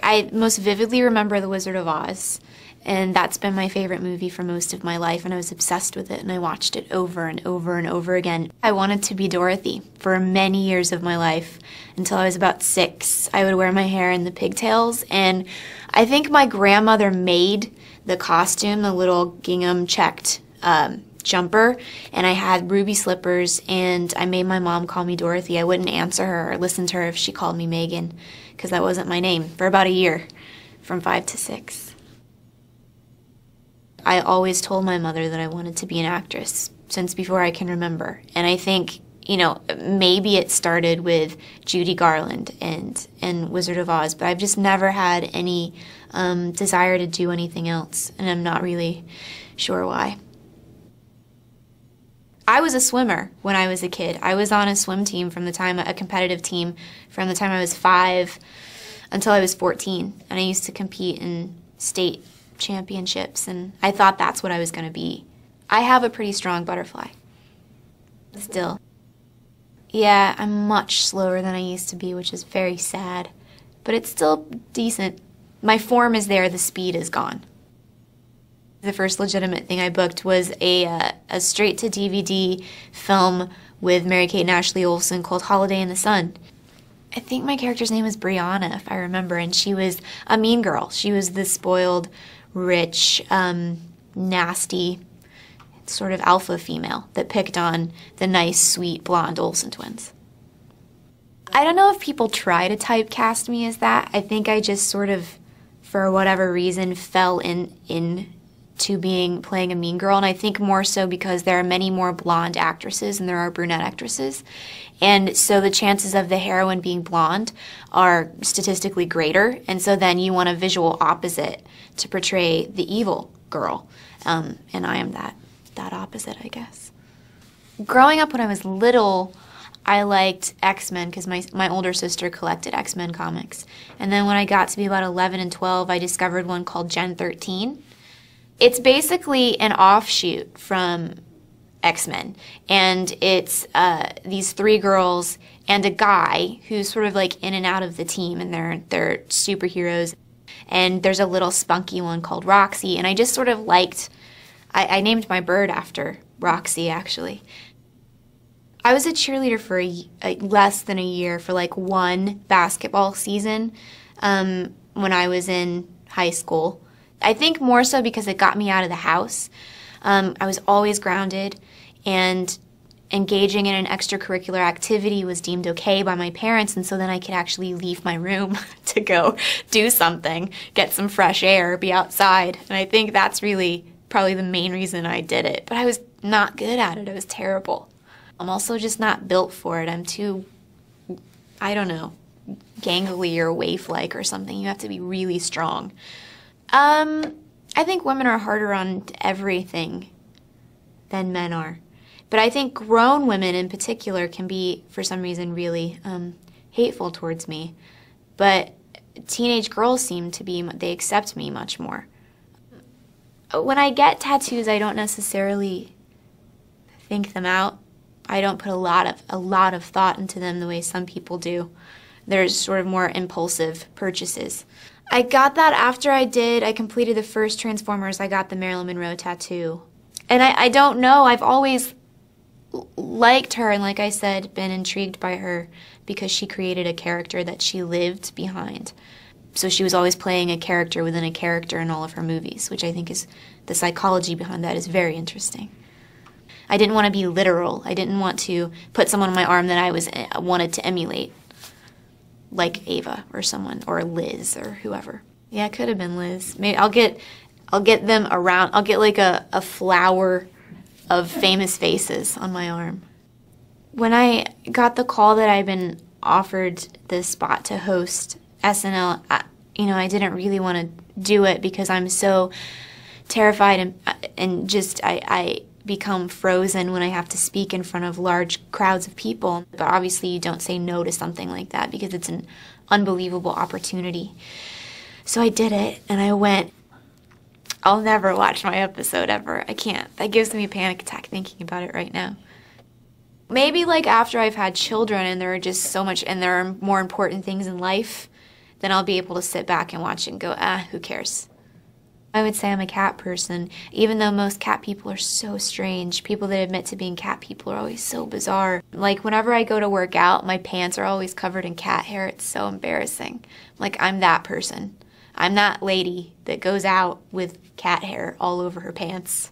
I most vividly remember The Wizard of Oz, and that's been my favorite movie for most of my life, and I was obsessed with it, and I watched it over and over and over again. I wanted to be Dorothy for many years of my life, until I was about 6. I would wear my hair in the pigtails, and I think my grandmother made the costume, the little gingham checked jumper, and I had ruby slippers, and I made my mom call me Dorothy. I wouldn't answer her or listen to her if she called me Megan, because that wasn't my name, for about a year, from 5 to 6. I always told my mother that I wanted to be an actress since before I can remember. And I think, you know, maybe it started with Judy Garland and Wizard of Oz, but I've just never had any desire to do anything else, and I'm not really sure why. I was a swimmer when I was a kid. I was on a swim team a competitive team, from the time I was 5 until I was 14. And I used to compete in state championships, and I thought that's what I was going to be. I have a pretty strong butterfly. Still. Yeah, I'm much slower than I used to be, which is very sad. But it's still decent. My form is there, the speed is gone. The first legitimate thing I booked was a straight-to-DVD film with Mary-Kate and Ashley Olsen called Holiday in the Sun. I think my character's name was Brianna, if I remember, and she was a mean girl. She was the spoiled, rich, nasty, sort of alpha female that picked on the nice, sweet, blonde Olsen twins. I don't know if people try to typecast me as that. I think I just sort of, for whatever reason, fell into playing a mean girl, and I think more so because there are many more blonde actresses than there are brunette actresses, and so the chances of the heroine being blonde are statistically greater, and so then you want a visual opposite to portray the evil girl, and I am that opposite, I guess. Growing up when I was little, I liked X-Men because my older sister collected X-Men comics, and then when I got to be about 11 and 12, I discovered one called Gen 13. It's basically an offshoot from X-Men, and it's these 3 girls and a guy who's sort of like in and out of the team, and they're superheroes. And there's a little spunky one called Roxy, and I just sort of liked, I named my bird after Roxy, actually. I was a cheerleader for less than a year, for like 1 basketball season when I was in high school. I think more so because it got me out of the house. I was always grounded, and engaging in an extracurricular activity was deemed okay by my parents, and so then I could actually leave my room to go do something, get some fresh air, be outside. And I think that's really probably the main reason I did it. But I was not good at it. I was terrible. I'm also just not built for it. I'm too, I don't know, gangly or waif-like or something. You have to be really strong. I think women are harder on everything than men are. But I think grown women in particular can be, for some reason, really hateful towards me. But teenage girls seem to be, they accept me much more. When I get tattoos, I don't necessarily think them out. I don't put a lot of thought into them the way some people do. There's sort of more impulsive purchases. I got that after I completed the first Transformers. I got the Marilyn Monroe tattoo. And I don't know, I've always liked her, and like I said, been intrigued by her because she created a character that she lived behind. So she was always playing a character within a character in all of her movies, which I think is, the psychology behind that is very interesting. I didn't want to be literal. I didn't want to put someone on my arm that I wanted to emulate, like Ava or someone, or Liz or whoever. Yeah, it could have been Liz. Maybe I'll get them around. I'll get like a flower of famous faces on my arm. When I got the call that I'd been offered the spot to host SNL, I didn't really want to do it because I'm so terrified and just I become frozen when I have to speak in front of large crowds of people. But obviously you don't say no to something like that because it's an unbelievable opportunity. So I did it, and I went. I'll never watch my episode ever. I can't. That gives me a panic attack thinking about it right now. Maybe like after I've had children and there are just so much, and there are more important things in life then I'll be able to sit back and watch it and go, who cares? I would say I'm a cat person, even though most cat people are so strange. People that admit to being cat people are always so bizarre. Like, whenever I go to work out, my pants are always covered in cat hair. It's so embarrassing. Like, I'm that person. I'm that lady that goes out with cat hair all over her pants.